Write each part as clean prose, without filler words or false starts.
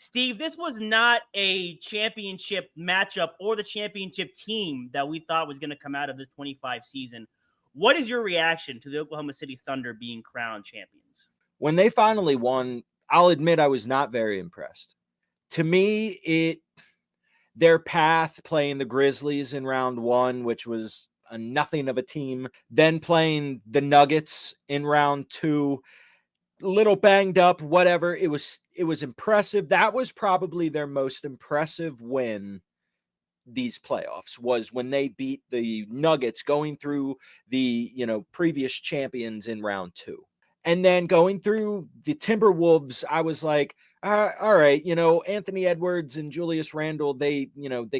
Steve, this was not a championship matchup or the championship team that we thought was going to come out of the 25 season. What is your reaction to the Oklahoma City Thunder being crowned champions? When they finally won, I'll admit I was not very impressed. To me, their path playing the Grizzlies in round one, which was a nothing of a team, then playing the Nuggets in round two, little banged up, whatever. It was impressive. That was probably their most impressive win these playoffs, was when they beat the Nuggets going through the, previous champions in round two. And then going through the Timberwolves, I was like, all right, Anthony Edwards and Julius Randle, they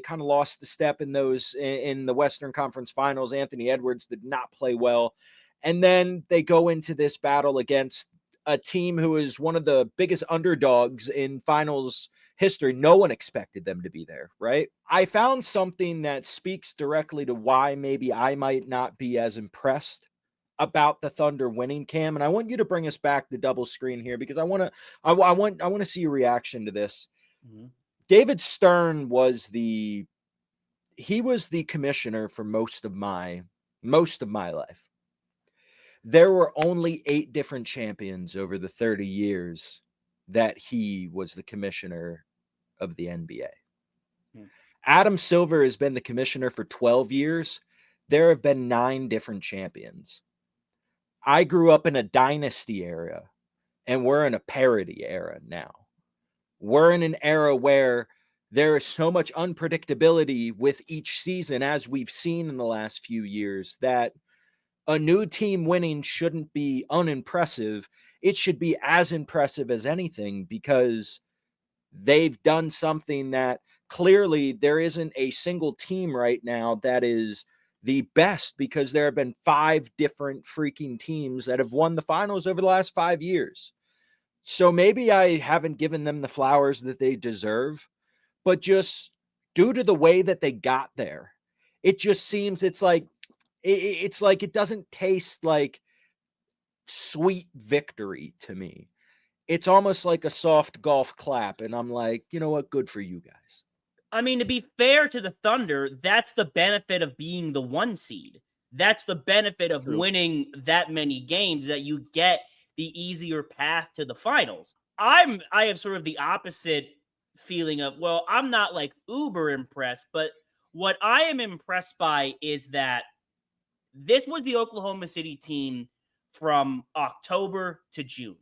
kind of lost the step in those in the Western Conference Finals. Anthony Edwards did not play well. And then they go into this battle against a team who is one of the biggest underdogs in finals history. No one expected them to be there, right? I found something that speaks directly to why maybe I might not be as impressed about the Thunder winning, Cam, and I want you to bring us back to double screen here because I want to see your reaction to this. Mm-hmm. David Stern was the commissioner for most of my life. There were only 8 different champions over the 30 years that he was the commissioner of the NBA. Adam Silver has been the commissioner for 12 years. There have been 9 different champions. I grew up in a dynasty era, and we're in a parity era now. We're in an era where there is so much unpredictability with each season, as we've seen in the last few years, that a new team winning shouldn't be unimpressive. It should be as impressive as anything because they've done something that clearly there isn't a single team right now that is the best, because there have been 5 different freaking teams that have won the finals over the last 5 years. So maybe I haven't given them the flowers that they deserve, but just due to the way that they got there, it just seems it's like it doesn't taste like sweet victory to me. It's almost like a soft golf clap, and I'm like, you know what? Good for you guys. I mean, to be fair to the Thunder, that's the benefit of being the 1 seed. That's the benefit of winning that many games, that you get the easier path to the finals. I have sort of the opposite feeling of, well, I'm not like uber impressed, but what I am impressed by is that this was the Oklahoma City team from October to June.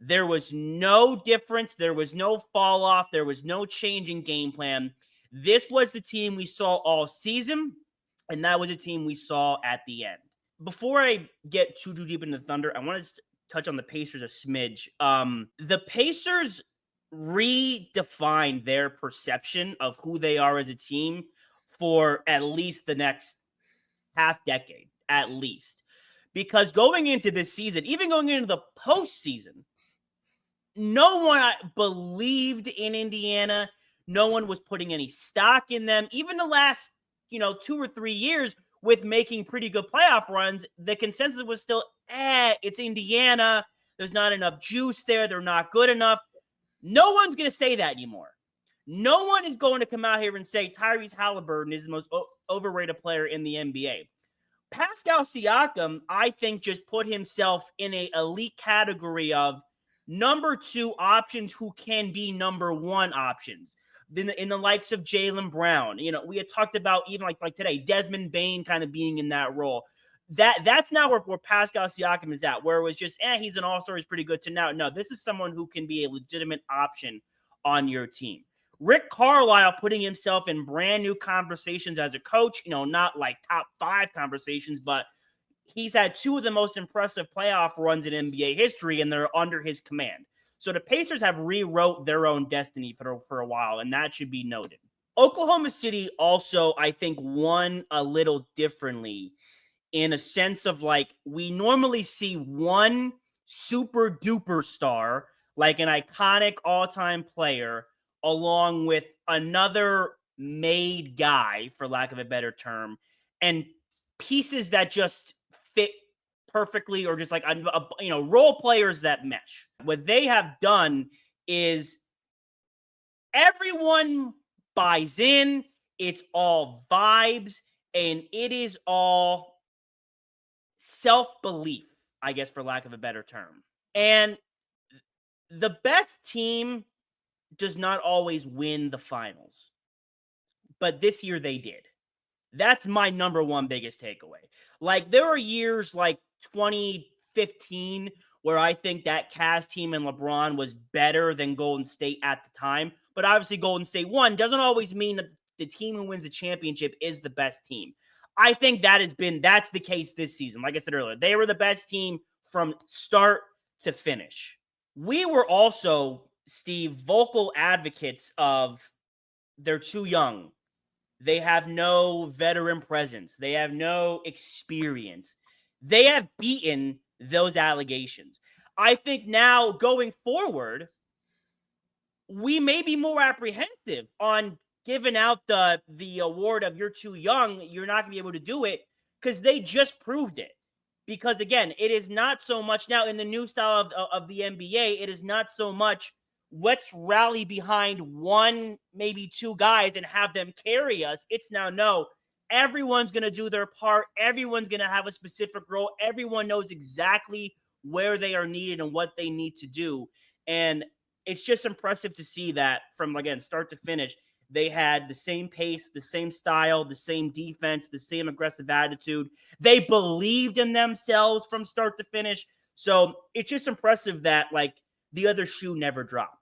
There was no difference. There was no fall off. There was no change in game plan. This was the team we saw all season, and that was a team we saw at the end. Before I get too deep into the Thunder, I want to touch on the Pacers a smidge. The Pacers redefined their perception of who they are as a team for at least the next half decade, at least. Because going into this season, even going into the postseason, no one believed in Indiana. No one was putting any stock in them. Even the last, 2 or 3 years with making pretty good playoff runs, the consensus was still, it's Indiana. There's not enough juice there. They're not good enough. No one's going to say that anymore. No one is going to come out here and say Tyrese Halliburton is the most overrated player in the NBA. Pascal Siakam, I think, just put himself in an elite category of number 2 options who can be number 1 options. In the likes of Jaylen Brown. We had talked about even like today, Desmond Bane kind of being in that role. That's now where Pascal Siakam is at, where it was just, he's an all-star, he's pretty good, to now, no, this is someone who can be a legitimate option on your team. Rick Carlisle putting himself in brand new conversations as a coach, not like top 5 conversations, but he's had 2 of the most impressive playoff runs in NBA history, and they're under his command. So the Pacers have rewrote their own destiny for a while, and that should be noted. Oklahoma City also, I think, won a little differently in a sense of like, we normally see one super duper star, like an iconic all-time player, along with another made guy, for lack of a better term, and pieces that just fit perfectly, or just like role players that mesh. What they have done is everyone buys in. It's all vibes, and it is all self-belief, I guess, for lack of a better term. And the best team does not always win the finals, but this year they did. That's my number one biggest takeaway. Like, there are years like 2015 where I think that Cavs team and LeBron was better than Golden State at the time. But obviously, Golden State won doesn't always mean that the team who wins the championship is the best team. I think that's the case this season. Like I said earlier, they were the best team from start to finish. We were also, Steve, vocal advocates of they're too young. They have no veteran presence. They have no experience. They have beaten those allegations. I think now going forward, we may be more apprehensive on giving out the award of you're too young, you're not going to be able to do it, because they just proved it. Because again, it is not so much now in the new style of the NBA, it is not so much let's rally behind one, maybe two guys and have them carry us. It's now, no, everyone's going to do their part. Everyone's going to have a specific role. Everyone knows exactly where they are needed and what they need to do. And it's just impressive to see that from, again, start to finish, they had the same pace, the same style, the same defense, the same aggressive attitude. They believed in themselves from start to finish. So it's just impressive that, like, the other shoe never dropped.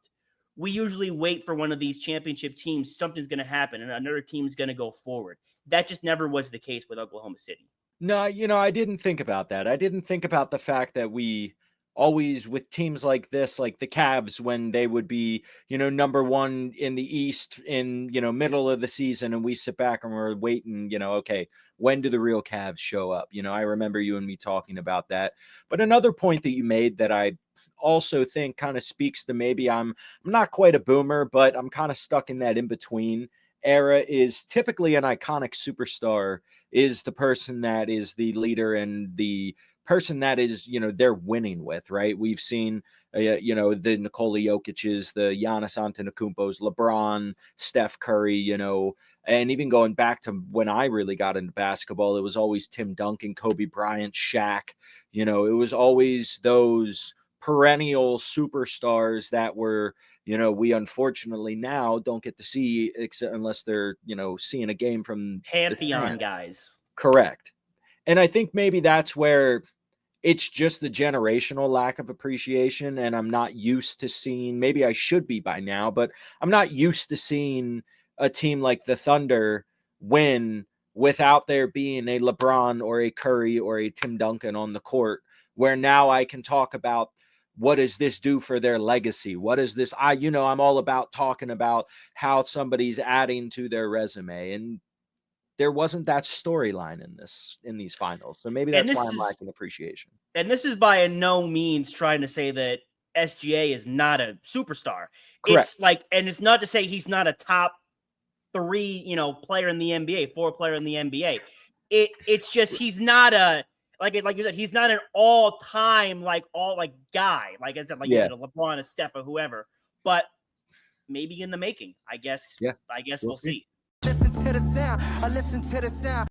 We usually wait for one of these championship teams, something's going to happen, and another team's going to go forward. That just never was the case with Oklahoma City. No, I didn't think about that. I didn't think about the fact that we always, with teams like this, like the Cavs, when they would be, number one in the East in, middle of the season, and we sit back and we're waiting, okay, when do the real Cavs show up? I remember you and me talking about that. But another point that you made that I also think kind of speaks to, maybe I'm not quite a boomer, but I'm kind of stuck in that in between era, is typically an iconic superstar is the person that is the leader and the person that is, they're winning with, right? We've seen, the Nikola Jokic's, the Giannis Antetokounmpo's, LeBron, Steph Curry, and even going back to when I really got into basketball, it was always Tim Duncan, Kobe Bryant, Shaq. It was always those perennial superstars that were, we unfortunately now don't get to see, except unless they're, seeing a game from Pantheon guys. Correct. And I think maybe that's where it's just the generational lack of appreciation. And I'm not used to seeing, maybe I should be by now, but I'm not used to seeing a team like the Thunder win without there being a LeBron or a Curry or a Tim Duncan on the court, where now I can talk about, what does this do for their legacy? What is this? I'm all about talking about how somebody's adding to their resume. And there wasn't that storyline in these finals. So maybe that's why I'm lacking appreciation. And this is by no means trying to say that SGA is not a superstar. Correct. It's like, and it's not to say he's not a top 3, player in the NBA, 4 player in the NBA. It's just, he's not a, like you said, he's not an all-time, guy. Like I said, you said, a LeBron, a Steph, or whoever. But maybe in the making, I guess. Yeah. I guess we'll see. Listen to the sound. I listen to the sound.